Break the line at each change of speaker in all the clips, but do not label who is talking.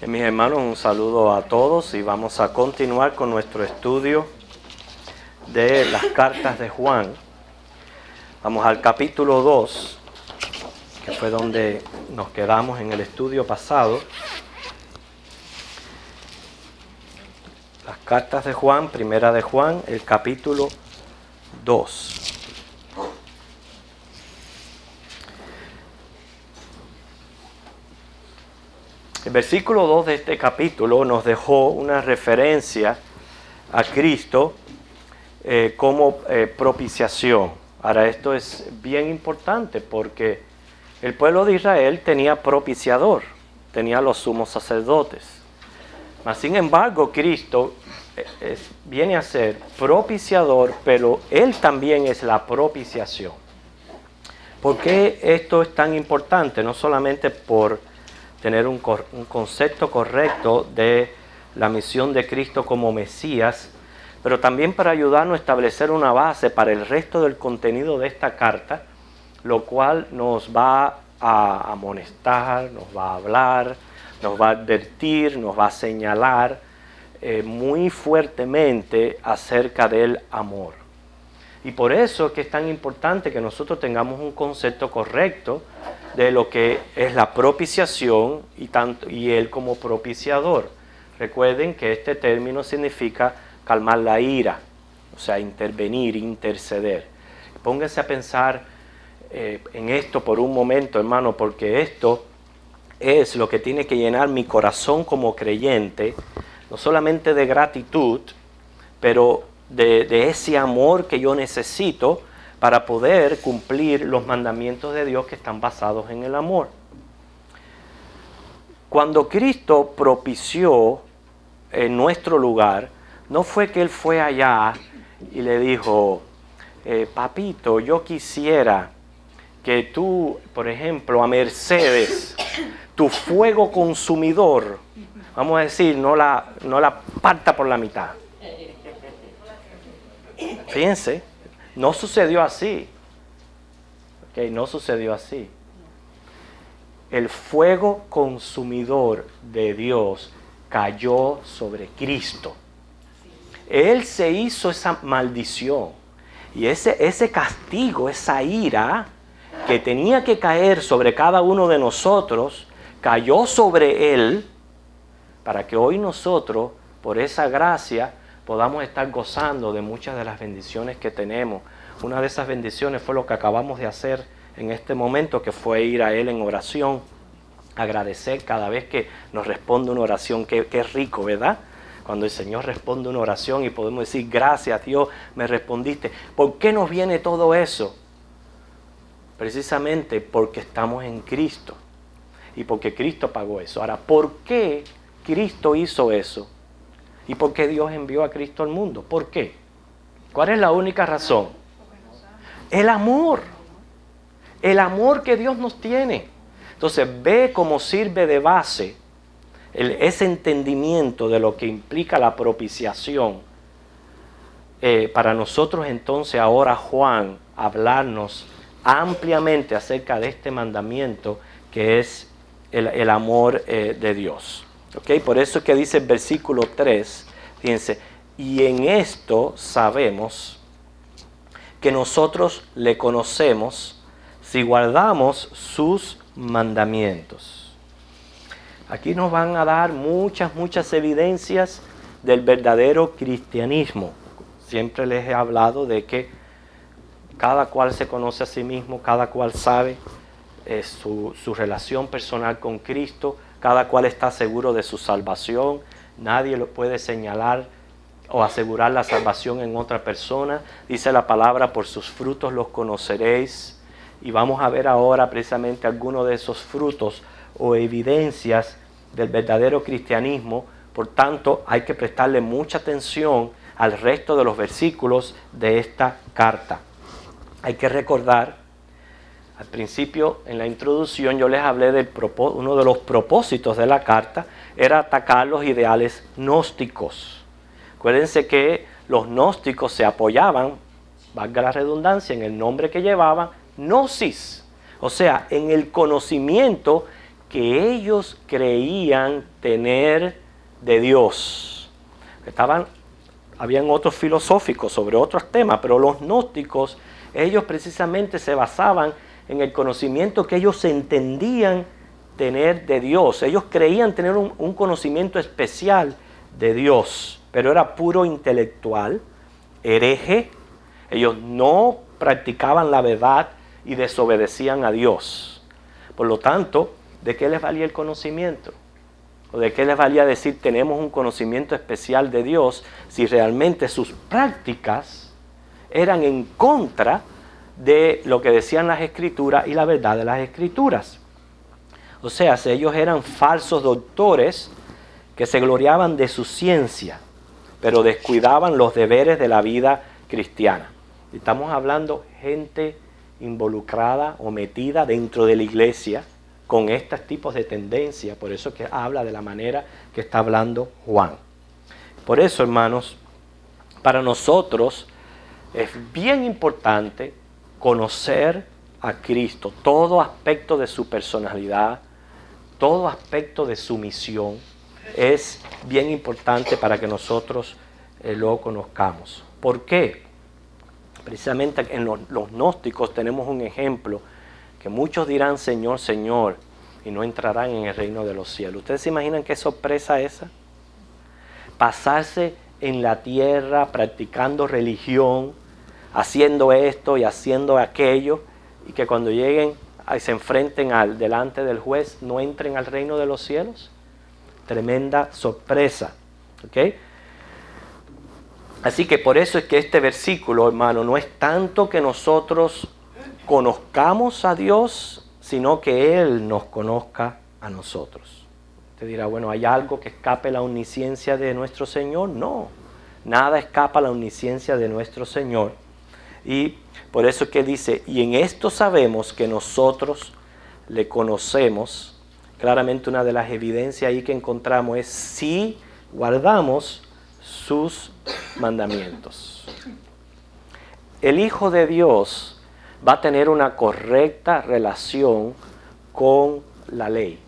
Mis hermanos, un saludo a todos y vamos a continuar con nuestro estudio de las cartas de Juan. Vamos al capítulo 2, que fue donde nos quedamos en el estudio pasado. Las cartas de Juan, primera de Juan, el capítulo 2. El versículo 2 de este capítulo nos dejó una referencia a Cristo como propiciación. Ahora, esto es bien importante porque el pueblo de Israel tenía propiciador, tenía los sumos sacerdotes. Mas, sin embargo, Cristo viene a ser propiciador, pero Él también es la propiciación. ¿Por qué esto es tan importante? No solamente por tener un concepto correcto de la misión de Cristo como Mesías, pero también para ayudarnos a establecer una base para el resto del contenido de esta carta, lo cual nos va a amonestar, nos va a hablar, nos va a advertir, nos va a señalar muy fuertemente acerca del amor. Y por eso es que es tan importante que nosotros tengamos un concepto correcto de lo que es la propiciación y Él como propiciador. Recuerden que este término significa calmar la ira, o sea, intervenir, interceder. Pónganse a pensar en esto por un momento, hermano, porque esto es lo que tiene que llenar mi corazón como creyente, no solamente de gratitud, pero de ese amor que yo necesito para poder cumplir los mandamientos de Dios que están basados en el amor. Cuando Cristo propició en nuestro lugar, no fue que Él fue allá y le dijo, papito, yo quisiera que tú, por ejemplo, a Mercedes, tu fuego consumidor, vamos a decir, no la parta por la mitad. Fíjense, no sucedió así. Okay, no sucedió así. El fuego consumidor de Dios cayó sobre Cristo. Él se hizo esa maldición. Y ese castigo, esa ira que tenía que caer sobre cada uno de nosotros, cayó sobre Él para que hoy nosotros, por esa gracia, podamos estar gozando de muchas de las bendiciones que tenemos. Una de esas bendiciones fue lo que acabamos de hacer en este momento, que fue ir a Él en oración, agradecer cada vez que nos responde una oración. Qué rico, ¿verdad? Cuando el Señor responde una oración y podemos decir, gracias Dios, me respondiste. ¿Por qué nos viene todo eso? Precisamente porque estamos en Cristo y porque Cristo pagó eso. Ahora, ¿por qué Cristo hizo eso? ¿Y por qué Dios envió a Cristo al mundo? ¿Por qué? ¿Cuál es la única razón? El amor. El amor que Dios nos tiene. Entonces, ve cómo sirve de base ese entendimiento de lo que implica la propiciación. Para nosotros entonces ahora Juan hablarnos ampliamente acerca de este mandamiento que es el amor de Dios. Okay, por eso es que dice el versículo 3, fíjense, y en esto sabemos que nosotros le conocemos si guardamos sus mandamientos. Aquí nos van a dar muchas evidencias del verdadero cristianismo. Siempre les he hablado de que cada cual se conoce a sí mismo, cada cual sabe su relación personal con Cristo, cada cual está seguro de su salvación. Nadie lo puede señalar o asegurar la salvación en otra persona. Dice la palabra, por sus frutos los conoceréis. Y vamos a ver ahora precisamente algunos de esos frutos o evidencias del verdadero cristianismo. Por tanto, hay que prestarle mucha atención al resto de los versículos de esta carta. Hay que recordar, al principio, en la introducción, yo les hablé de uno de los propósitos de la carta, era atacar los ideales gnósticos. Acuérdense que los gnósticos se apoyaban, valga la redundancia, en el nombre que llevaban, gnosis. O sea, en el conocimiento que ellos creían tener de Dios. Habían otros filosóficos sobre otros temas, pero los gnósticos, ellos precisamente se basaban en el conocimiento que ellos entendían tener de Dios. Ellos creían tener un conocimiento especial de Dios, pero era puro intelectual, hereje. Ellos no practicaban la verdad y desobedecían a Dios. Por lo tanto, ¿de qué les valía el conocimiento? ¿O de qué les valía decir tenemos un conocimiento especial de Dios si realmente sus prácticas eran en contra de lo que decían las Escrituras y la verdad de las Escrituras? O sea, si ellos eran falsos doctores que se gloriaban de su ciencia, pero descuidaban los deberes de la vida cristiana. Estamos hablando gente involucrada o metida dentro de la iglesia con estos tipos de tendencias. Por eso que habla de la manera que está hablando Juan. Por eso, hermanos, para nosotros es bien importante conocer a Cristo, todo aspecto de su personalidad, todo aspecto de su misión, es bien importante para que nosotros lo conozcamos. ¿Por qué? Precisamente en los gnósticos tenemos un ejemplo que muchos dirán Señor, Señor, y no entrarán en el reino de los cielos. ¿Ustedes se imaginan qué sorpresa esa? Pasarse en la tierra practicando religión, haciendo esto y haciendo aquello, y que cuando lleguen y se enfrenten delante del juez no entren al reino de los cielos. Tremenda sorpresa. ¿Ok? Así que por eso es que este versículo, hermano, no es tanto que nosotros conozcamos a Dios, sino que Él nos conozca a nosotros. Usted dirá, bueno, ¿hay algo que escape la omnisciencia de nuestro Señor? No, nada escapa a la omnisciencia de nuestro Señor. Y por eso es que dice, y en esto sabemos que nosotros le conocemos. Claramente una de las evidencias ahí que encontramos es si guardamos sus mandamientos. El Hijo de Dios va a tener una correcta relación con la ley.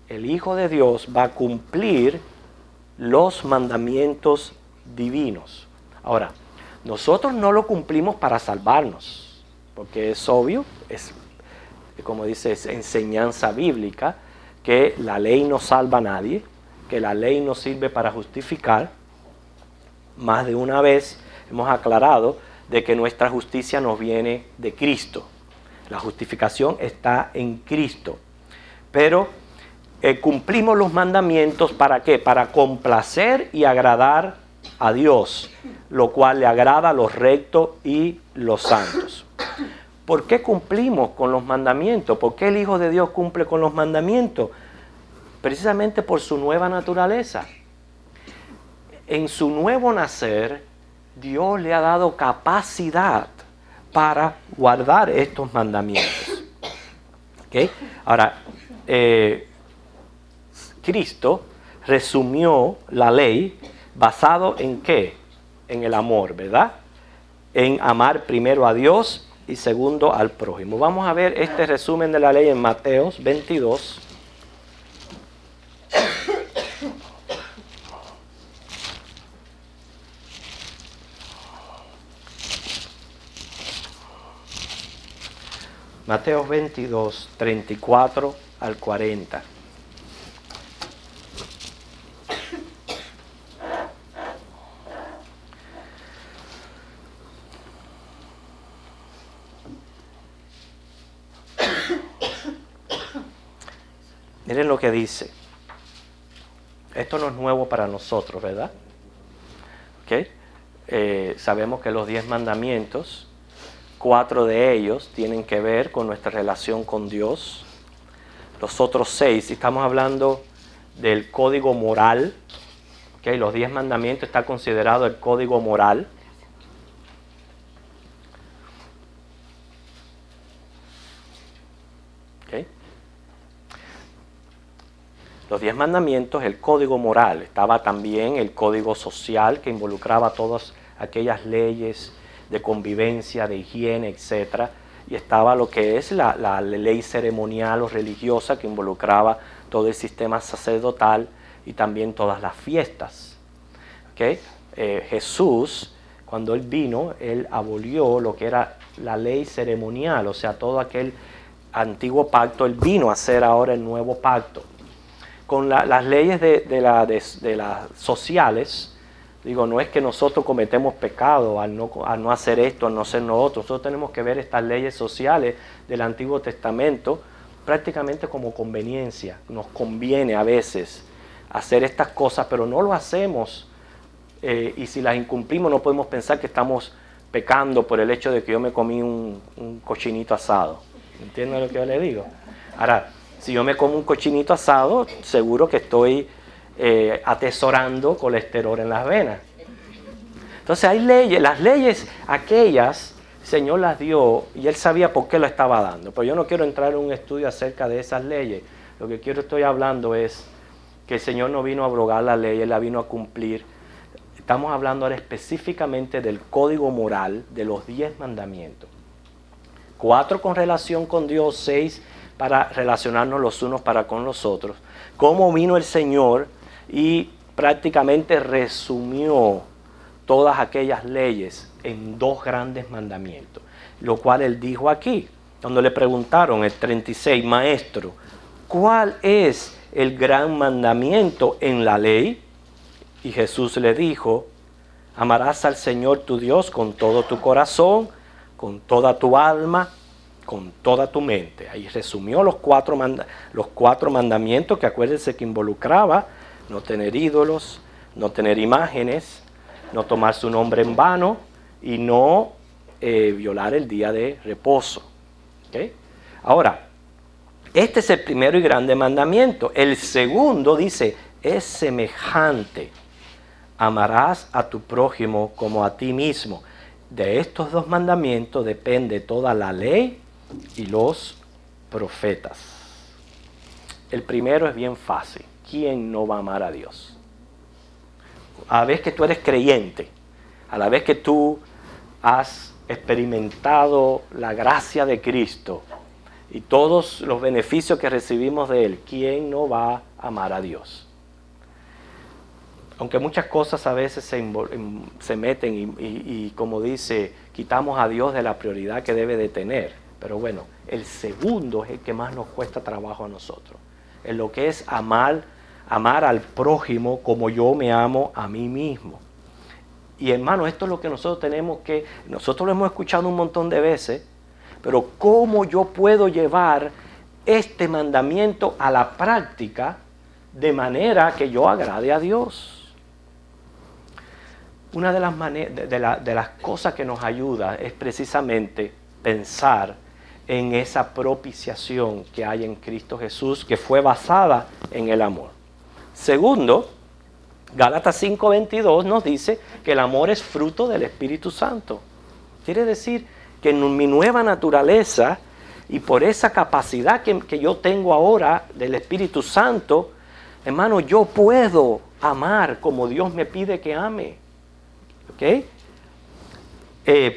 El Hijo de Dios va a cumplir los mandamientos divinos. Ahora, nosotros no lo cumplimos para salvarnos, porque es obvio, es como dice, es enseñanza bíblica, que la ley no salva a nadie, que la ley no sirve para justificar. Más de una vez hemos aclarado de que nuestra justicia nos viene de Cristo. La justificación está en Cristo. Pero cumplimos los mandamientos, ¿para qué? Para complacer y agradar a Dios, lo cual le agrada a los rectos y los santos. ¿Por qué cumplimos con los mandamientos? ¿Por qué el Hijo de Dios cumple con los mandamientos? Precisamente por su nueva naturaleza. En su nuevo nacer, Dios le ha dado capacidad para guardar estos mandamientos. ¿Okay? Ahora, Cristo resumió la ley basado en ¿qué? En el amor, ¿verdad? En amar primero a Dios y segundo al prójimo. Vamos a ver este resumen de la ley en Mateo 22. Mateo 22, 34 al 40. Miren lo que dice. Esto no es nuevo para nosotros, ¿verdad? ¿Okay? Sabemos que los 10 mandamientos, 4 de ellos tienen que ver con nuestra relación con Dios. Los otros 6, si estamos hablando del código moral, ¿okay? Los 10 mandamientos está considerado el código moral. ¿Okay? Los 10 mandamientos, el código moral, estaba también el código social que involucraba todas aquellas leyes de convivencia, de higiene, etc. y estaba lo que es la ley ceremonial o religiosa que involucraba todo el sistema sacerdotal y también todas las fiestas. ¿Okay? Jesús, cuando Él vino, Él abolió lo que era la ley ceremonial, o sea, todo aquel antiguo pacto. Él vino a hacer ahora el nuevo pacto. Con las leyes de las sociales, digo, no es que nosotros cometemos pecado al no hacer esto, al no hacer lo otro. Nosotros tenemos que ver estas leyes sociales del Antiguo Testamento prácticamente como conveniencia. Nos conviene a veces hacer estas cosas, pero no lo hacemos. Y si las incumplimos no podemos pensar que estamos pecando por el hecho de que yo me comí un cochinito asado. ¿Entienden lo que yo le digo? Ahora, si yo me como un cochinito asado, seguro que estoy atesorando colesterol en las venas. Entonces hay leyes, las leyes aquellas, el Señor las dio y Él sabía por qué lo estaba dando. Pero yo no quiero entrar en un estudio acerca de esas leyes. Lo que estoy hablando es que el Señor no vino a abrogar la ley, Él la vino a cumplir. Estamos hablando ahora específicamente del código moral de los 10 mandamientos. 4 con relación con Dios, 6 para relacionarnos los unos para con los otros. Cómo vino el Señor y prácticamente resumió todas aquellas leyes en 2 grandes mandamientos. Lo cual Él dijo aquí, cuando le preguntaron el 36, Maestro, ¿cuál es el gran mandamiento en la ley? Y Jesús le dijo, amarás al Señor tu Dios con todo tu corazón, con toda tu alma, con toda tu mente. Ahí resumió los 4 mandamientos que acuérdense que involucraba no tener ídolos, no tener imágenes, no tomar su nombre en vano y no violar el día de reposo. ¿Okay? Ahora, este es el primero y grande mandamiento. El segundo dice, es semejante. Amarás a tu prójimo como a ti mismo. De estos 2 mandamientos depende toda la ley y los profetas. El primero es bien fácil. ¿Quién no va a amar a Dios? A la vez que tú eres creyente, a la vez que tú has experimentado la gracia de Cristo y todos los beneficios que recibimos de Él, ¿quién no va a amar a Dios? Aunque muchas cosas a veces se meten y como dice, quitamos a Dios de la prioridad que debe de tener. Pero bueno, el segundo es el que más nos cuesta trabajo a nosotros. En lo que es amar al prójimo como yo me amo a mí mismo. Y hermano, esto es lo que nosotros tenemos que, nosotros lo hemos escuchado un montón de veces, pero ¿cómo yo puedo llevar este mandamiento a la práctica de manera que yo agrade a Dios? Una de las cosas que nos ayuda es precisamente pensar en esa propiciación que hay en Cristo Jesús, que fue basada en el amor. Segundo, Gálatas 5:22 nos dice que el amor es fruto del Espíritu Santo. Quiere decir que en mi nueva naturaleza y por esa capacidad que yo tengo ahora del Espíritu Santo, hermano, yo puedo amar como Dios me pide que ame. ¿Okay?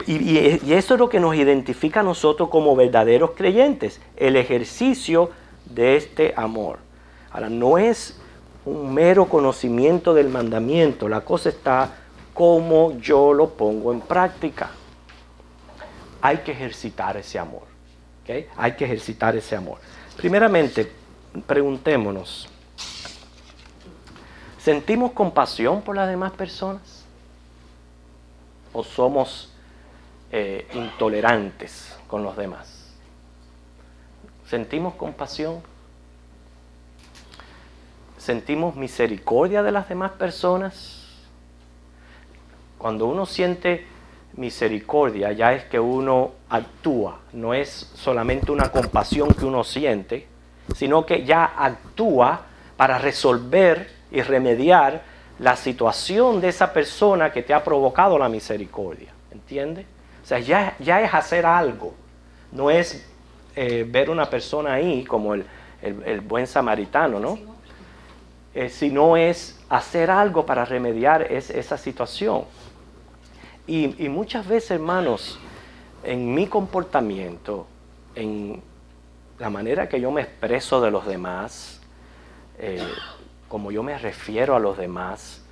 Y eso es lo que nos identifica a nosotros como verdaderos creyentes, el ejercicio de este amor. Ahora, no es un mero conocimiento del mandamiento, la cosa está como yo lo pongo en práctica. Hay que ejercitar ese amor. ¿Okay? Hay que ejercitar ese amor. Primeramente, preguntémonos, ¿sentimos compasión por las demás personas? ¿O somos intolerantes con los demás? ¿Sentimos compasión? ¿Sentimos misericordia de las demás personas? Cuando uno siente misericordia, ya es que uno actúa. No es solamente una compasión que uno siente, sino que ya actúa para resolver y remediar la situación de esa persona que te ha provocado la misericordia. ¿Entiendes? O sea, ya es hacer algo. No es ver una persona ahí como el buen samaritano, ¿no? Sino es hacer algo para remediar esa situación. Y muchas veces, hermanos, en mi comportamiento, en la manera que yo me expreso de los demás, como yo me refiero a los demás,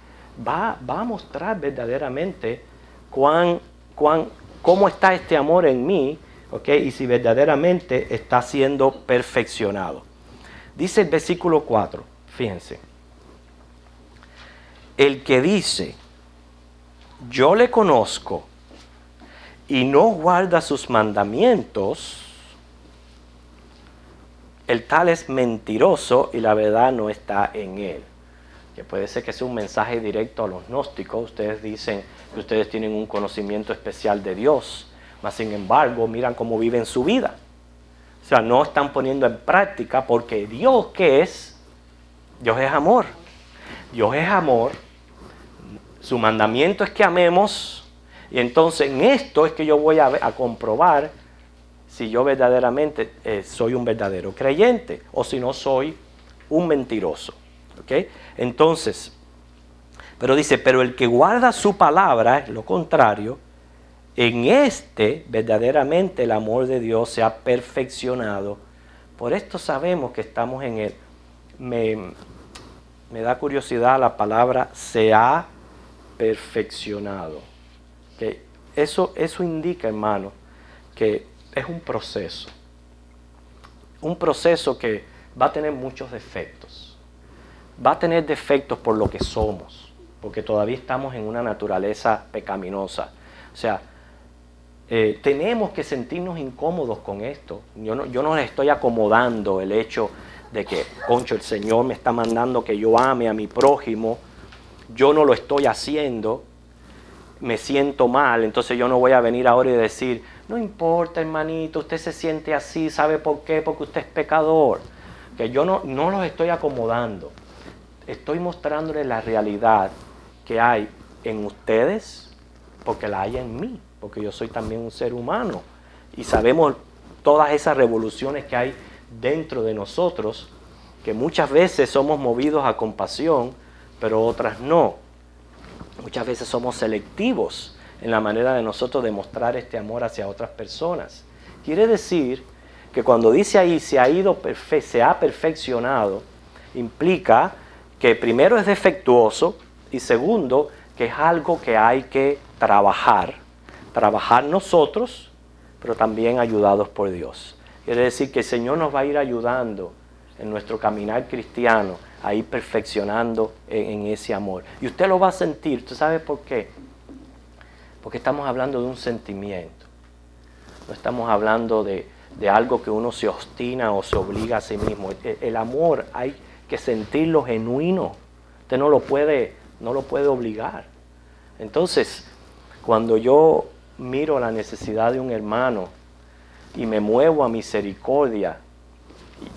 va a mostrar verdaderamente cómo está este amor en mí, ¿okay? Y si verdaderamente está siendo perfeccionado. Dice el versículo 4, fíjense. El que dice, yo le conozco, y no guarda sus mandamientos, el tal es mentiroso y la verdad no está en él. Que puede ser que sea un mensaje directo a los gnósticos. Ustedes dicen que ustedes tienen un conocimiento especial de Dios, mas sin embargo miran cómo viven su vida. O sea, no están poniendo en práctica, porque Dios, ¿qué es? Dios es amor. Dios es amor. Su mandamiento es que amemos. Y entonces en esto es que yo voy a comprobar si yo verdaderamente soy un verdadero creyente o si no soy un mentiroso. ¿Okay? Entonces, pero dice, pero el que guarda su palabra, es lo contrario, en este verdaderamente el amor de Dios se ha perfeccionado. Por esto sabemos que estamos en él. Me da curiosidad la palabra se ha perfeccionado. ¿Okay? Eso indica, hermano, que es un proceso. Un proceso que va a tener muchos defectos. Va a tener defectos por lo que somos, porque todavía estamos en una naturaleza pecaminosa. O sea, tenemos que sentirnos incómodos con esto. Yo no les estoy acomodando el hecho de que, concho, el Señor me está mandando que yo ame a mi prójimo. Yo no lo estoy haciendo. Me siento mal, entonces yo no voy a venir ahora y decir, no importa, hermanito, usted se siente así, ¿sabe por qué? Porque usted es pecador. Que yo no los estoy acomodando. Estoy mostrándoles la realidad que hay en ustedes, porque la hay en mí, porque yo soy también un ser humano. Y sabemos todas esas revoluciones que hay dentro de nosotros, que muchas veces somos movidos a compasión, pero otras no. Muchas veces somos selectivos en la manera de nosotros demostrar este amor hacia otras personas. Quiere decir que cuando dice ahí se ha perfeccionado, implica que primero es defectuoso y segundo que es algo que hay que trabajar nosotros, pero también ayudados por Dios. Quiere decir que el Señor nos va a ir ayudando en nuestro caminar cristiano, a ir perfeccionando en ese amor. Y usted lo va a sentir. ¿Usted sabe por qué? Porque estamos hablando de un sentimiento. No estamos hablando de algo que uno se obstina o se obliga a sí mismo. El amor hay que sentirlo genuino. Usted no lo puede obligar. Entonces, cuando yo miro la necesidad de un hermano y me muevo a misericordia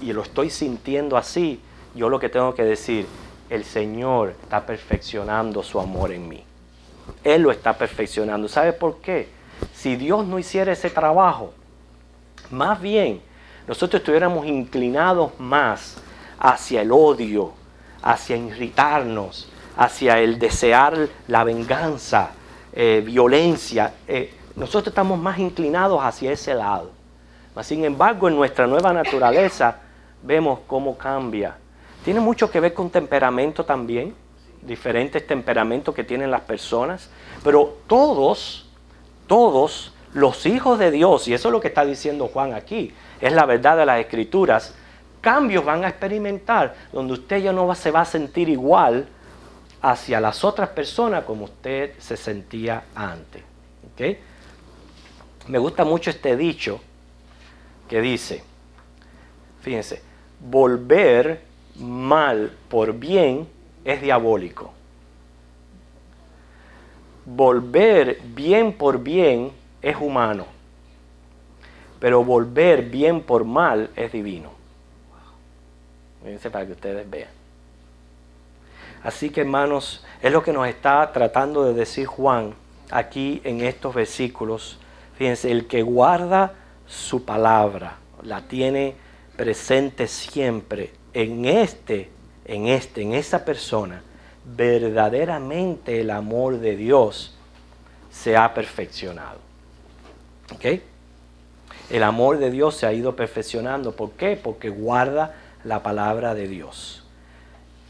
y lo estoy sintiendo así, yo lo que tengo que decir, el Señor está perfeccionando su amor en mí. Él lo está perfeccionando. ¿Sabe por qué? Si Dios no hiciera ese trabajo, más bien nosotros estuviéramos inclinados más hacia el odio, hacia irritarnos, hacia el desear la venganza, violencia. Nosotros estamos más inclinados hacia ese lado. Sin embargo, en nuestra nueva naturaleza vemos cómo cambia. Tiene mucho que ver con temperamento también, diferentes temperamentos que tienen las personas, pero todos los hijos de Dios, y eso es lo que está diciendo Juan aquí, es la verdad de las Escrituras, cambios van a experimentar, donde usted ya no se va a sentir igual hacia las otras personas como usted se sentía antes. ¿Okay? Me gusta mucho este dicho que dice, fíjense, volver mal por bien es diabólico. Volver bien por bien es humano, pero volver bien por mal es divino. Fíjense para que ustedes vean. Así que, hermanos, es lo que nos está tratando de decir Juan aquí en estos versículos. Fíjense, el que guarda su palabra, la tiene presente siempre en esa persona, verdaderamente el amor de Dios se ha perfeccionado. ¿Ok? El amor de Dios se ha ido perfeccionando. ¿Por qué? Porque guarda la palabra de Dios.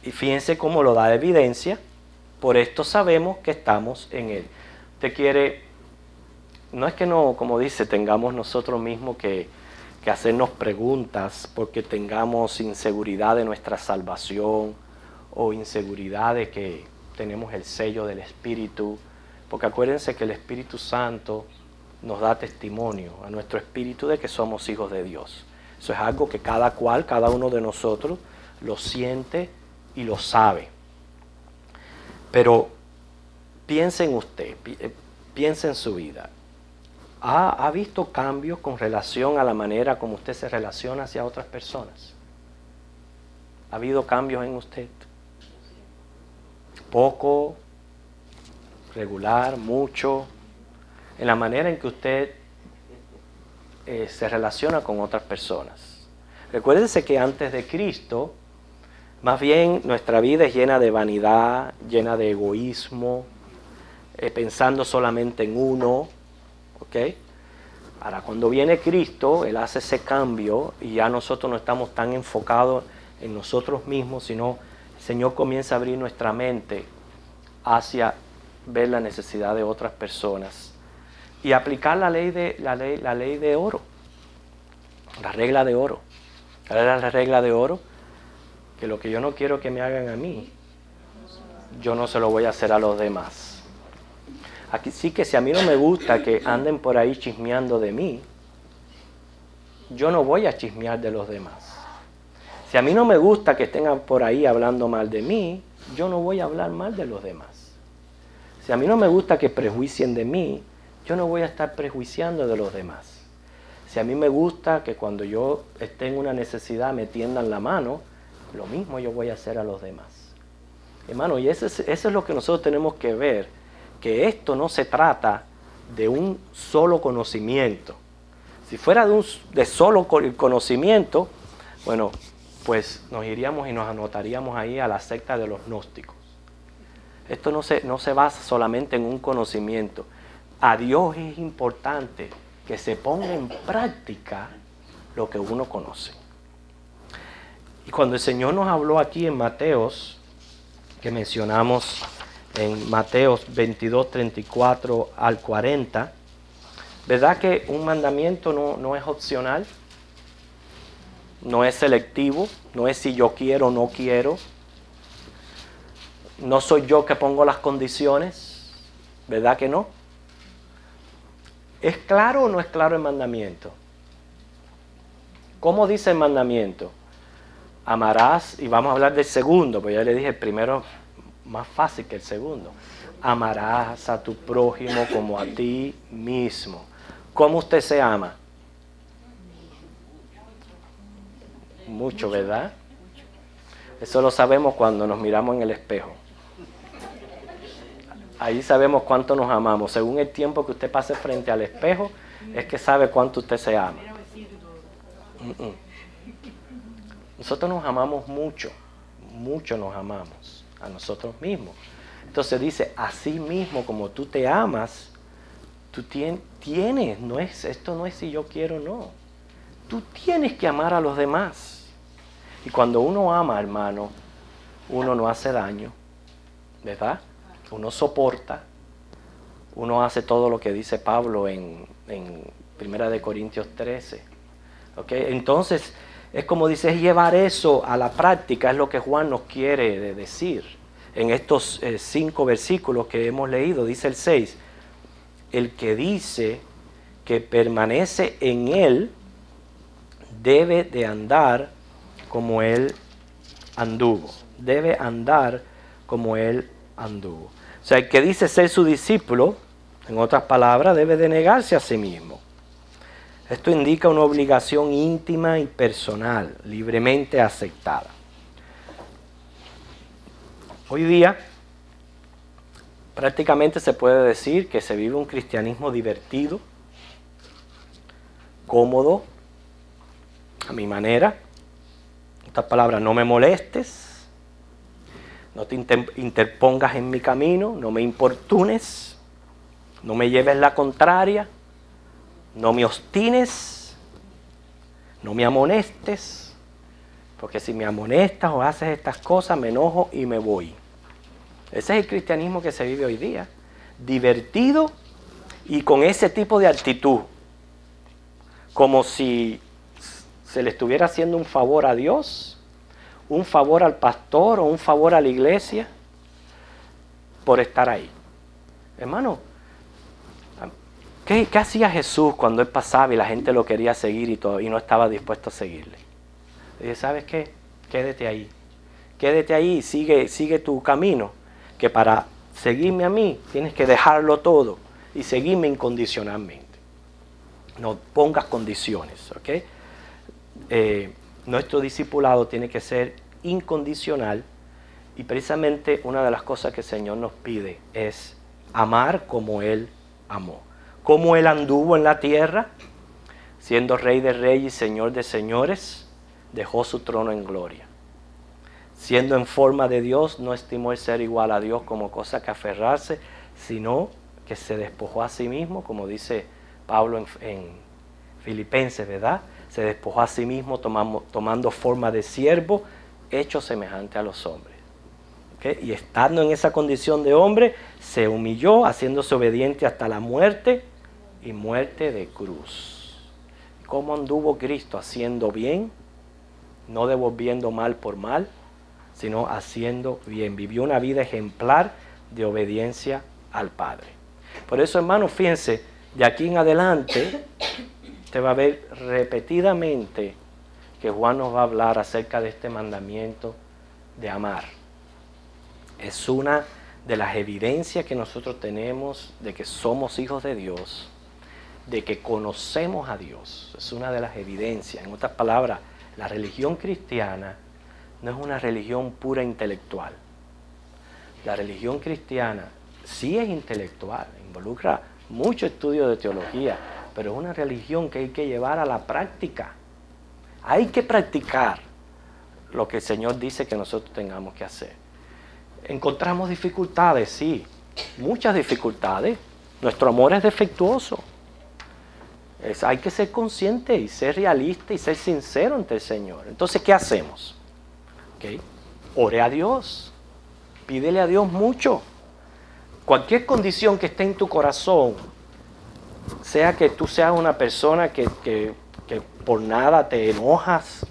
Y fíjense cómo lo da de evidencia. Por esto sabemos que estamos en Él. Usted quiere, no es que no, como dice, tengamos nosotros mismos que hacernos preguntas porque tengamos inseguridad de nuestra salvación o inseguridad de que tenemos el sello del Espíritu. Porque acuérdense que el Espíritu Santo nos da testimonio a nuestro espíritu de que somos hijos de Dios. Eso es algo que cada uno de nosotros lo siente y lo sabe. Pero piense en usted, piense en su vida. ¿Ha visto cambios con relación a la manera como usted se relaciona hacia otras personas? ¿Ha habido cambios en usted? ¿Poco? ¿Regular? ¿Mucho? En la manera en que usted se relaciona con otras personas. Recuérdense que antes de Cristo, más bien nuestra vida es llena de vanidad, llena de egoísmo, pensando solamente en uno. ¿Ok? Ahora, cuando viene Cristo, Él hace ese cambio y ya nosotros no estamos tan enfocados en nosotros mismos, sino el Señor comienza a abrir nuestra mente hacia ver la necesidad de otras personas y aplicar la ley de oro, la regla de oro. ¿Cuál era la regla de oro? Que lo que yo no quiero que me hagan a mí, yo no se lo voy a hacer a los demás. Aquí sí que si a mí no me gusta que anden por ahí chismeando de mí, yo no voy a chismear de los demás. Si a mí no me gusta que estén por ahí hablando mal de mí, yo no voy a hablar mal de los demás. Si a mí no me gusta que prejuicien de mí, yo no voy a estar prejuiciando de los demás. Si a mí me gusta que cuando yo esté en una necesidad me tiendan la mano, lo mismo yo voy a hacer a los demás. Hermano, y eso es lo que nosotros tenemos que ver, que esto no se trata de un solo conocimiento. Si fuera de solo conocimiento, bueno, pues nos iríamos y nos anotaríamos ahí a la secta de los gnósticos. Esto no se basa solamente en un conocimiento. A Dios es importante que se ponga en práctica lo que uno conoce. Y cuando el Señor nos habló aquí en Mateos, que mencionamos en Mateos 22, 34 al 40, ¿verdad que un mandamiento no es opcional? No es selectivo, no es si yo quiero o no quiero. No soy yo que pongo las condiciones, ¿verdad que no? ¿Es claro o no es claro el mandamiento? ¿Cómo dice el mandamiento? Amarás, y vamos a hablar del segundo, pues ya le dije, el primero más fácil que el segundo. Amarás a tu prójimo como a ti mismo. ¿Cómo usted se ama? Mucho, ¿verdad? Eso lo sabemos cuando nos miramos en el espejo. Ahí sabemos cuánto nos amamos. Según el tiempo que usted pase frente al espejo, es que sabe cuánto usted se ama. Nosotros nos amamos mucho, mucho nos amamos a nosotros mismos. Entonces dice, así mismo como tú te amas, tú tienes, esto no es si yo quiero o no. Tú tienes que amar a los demás. Y cuando uno ama, hermano, uno no hace daño, ¿verdad? Uno soporta, uno hace todo lo que dice Pablo en 1 Corintios 13. ¿Okay? Entonces, es como dice, es llevar eso a la práctica, es lo que Juan nos quiere decir. En estos 5 versículos que hemos leído, dice el 6, el que dice que permanece en él, debe de andar como él anduvo. Debe andar como él anduvo. O sea, el que dice ser su discípulo, en otras palabras, debe de negarse a sí mismo. Esto indica una obligación íntima y personal, libremente aceptada. Hoy día, prácticamente se puede decir que se vive un cristianismo divertido, cómodo, a mi manera. Estas palabras, no me molestes, no te interpongas en mi camino, no me importunes, no me lleves la contraria, no me obstines, No me amonestes, porque si me amonestas o haces estas cosas, me enojo y me voy. Ese es el cristianismo que se vive hoy día. Divertido y con ese tipo de actitud. Como si se le estuviera haciendo un favor a Dios, un favor al pastor o un favor a la iglesia por estar ahí. Hermano, ¿qué hacía Jesús cuando Él pasaba y la gente lo quería seguir y no estaba dispuesto a seguirle? Dice, ¿sabes qué? Quédate ahí. Quédate ahí, sigue tu camino. Que para seguirme a mí tienes que dejarlo todo y seguirme incondicionalmente. No pongas condiciones, ¿ok? Nuestro discipulado tiene que ser incondicional y precisamente una de las cosas que el Señor nos pide es amar como Él amó. Como Él anduvo en la tierra, siendo Rey de Reyes y Señor de Señores, dejó su trono en gloria. Siendo en forma de Dios, no estimó el ser igual a Dios como cosa que aferrarse, sino que se despojó a sí mismo, como dice Pablo en Filipenses, ¿verdad? Se despojó a sí mismo tomando forma de siervo, hecho semejante a los hombres. ¿Okay? Y estando en esa condición de hombre, se humilló, haciéndose obediente hasta la muerte y muerte de cruz. ¿Cómo anduvo Cristo? Haciendo bien, no devolviendo mal por mal, sino haciendo bien. Vivió una vida ejemplar de obediencia al Padre. Por eso, hermanos, fíjense, de aquí en adelante, usted va a ver repetidamente que Juan nos va a hablar acerca de este mandamiento de amar. Es una de las evidencias que nosotros tenemos de que somos hijos de Dios, de que conocemos a Dios. Es una de las evidencias. En otras palabras, la religión cristiana no es una religión pura intelectual. La religión cristiana sí es intelectual, involucra mucho estudio de teología, pero es una religión que hay que llevar a la práctica. Hay que practicar lo que el Señor dice que nosotros tengamos que hacer. Encontramos dificultades, sí, muchas dificultades. Nuestro amor es defectuoso. Hay que ser consciente y ser realista y ser sincero ante el Señor. Entonces, ¿qué hacemos? ¿Okay? Ore a Dios. Pídele a Dios mucho. Cualquier condición que esté en tu corazón, sea que tú seas una persona que por nada te enojas,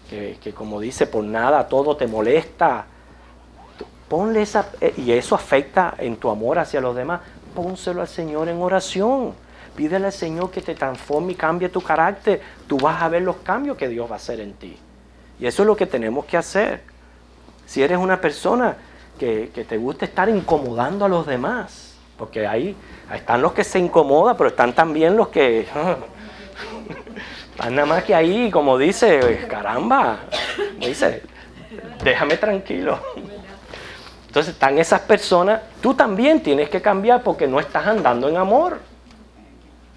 que como dice, por nada todo te molesta, ponle esa, y eso afecta en tu amor hacia los demás, pónselo al Señor en oración. Pídele al Señor que te transforme y cambie tu carácter. Tú vas a ver los cambios que Dios va a hacer en ti. Y eso es lo que tenemos que hacer. Si eres una persona que te gusta estar incomodando a los demás, porque ahí están los que se incomodan, pero están también los que están nada más que ahí, como dice, caramba, dice, déjame tranquilo. Entonces están esas personas, tú también tienes que cambiar porque no estás andando en amor.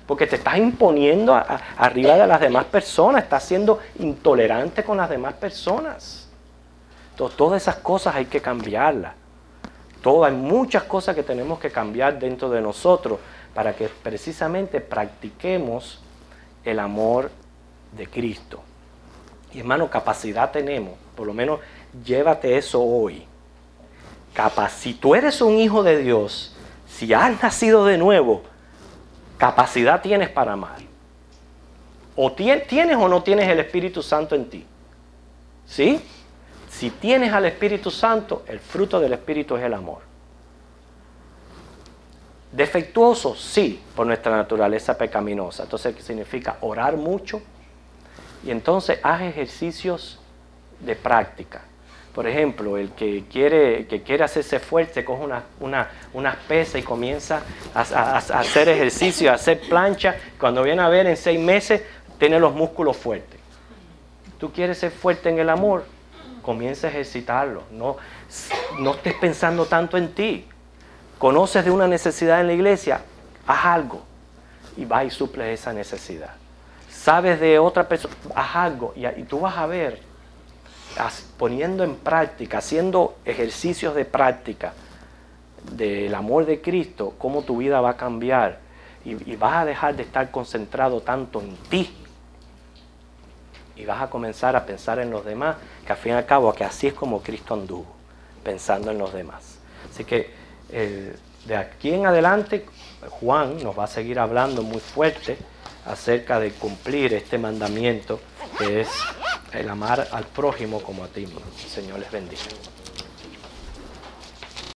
Porque te estás imponiendo arriba de las demás personas, estás siendo intolerante con las demás personas. Entonces, todas esas cosas hay que cambiarlas. Hay muchas cosas que tenemos que cambiar dentro de nosotros para que precisamente practiquemos el amor de Cristo. Y hermano, capacidad tenemos, por lo menos llévate eso hoy. Si tú eres un hijo de Dios, si has nacido de nuevo, capacidad tienes para amar. O tienes o no tienes el Espíritu Santo en ti. ¿Sí? Si tienes al Espíritu Santo, el fruto del Espíritu es el amor. Defectuoso, sí, por nuestra naturaleza pecaminosa. Entonces, ¿qué significa? Orar mucho y entonces haz ejercicios de práctica. Por ejemplo, el que quiere hacerse fuerte, coge unas pesas y comienza a hacer ejercicio, a hacer plancha. Cuando viene a ver, en 6 meses, tiene los músculos fuertes. Tú quieres ser fuerte en el amor, comienza a ejercitarlo. No estés pensando tanto en ti. Conoces de una necesidad en la iglesia, haz algo y vas y suples esa necesidad. Sabes de otra persona, haz algo y tú vas a ver, poniendo en práctica, haciendo ejercicios de práctica del amor de Cristo, cómo tu vida va a cambiar y vas a dejar de estar concentrado tanto en ti. Y vas a comenzar a pensar en los demás, que al fin y al cabo, que así es como Cristo anduvo, pensando en los demás. Así que de aquí en adelante, Juan nos va a seguir hablando muy fuerte acerca de cumplir este mandamiento, que es el amar al prójimo como a ti mismo. El Señor les bendiga.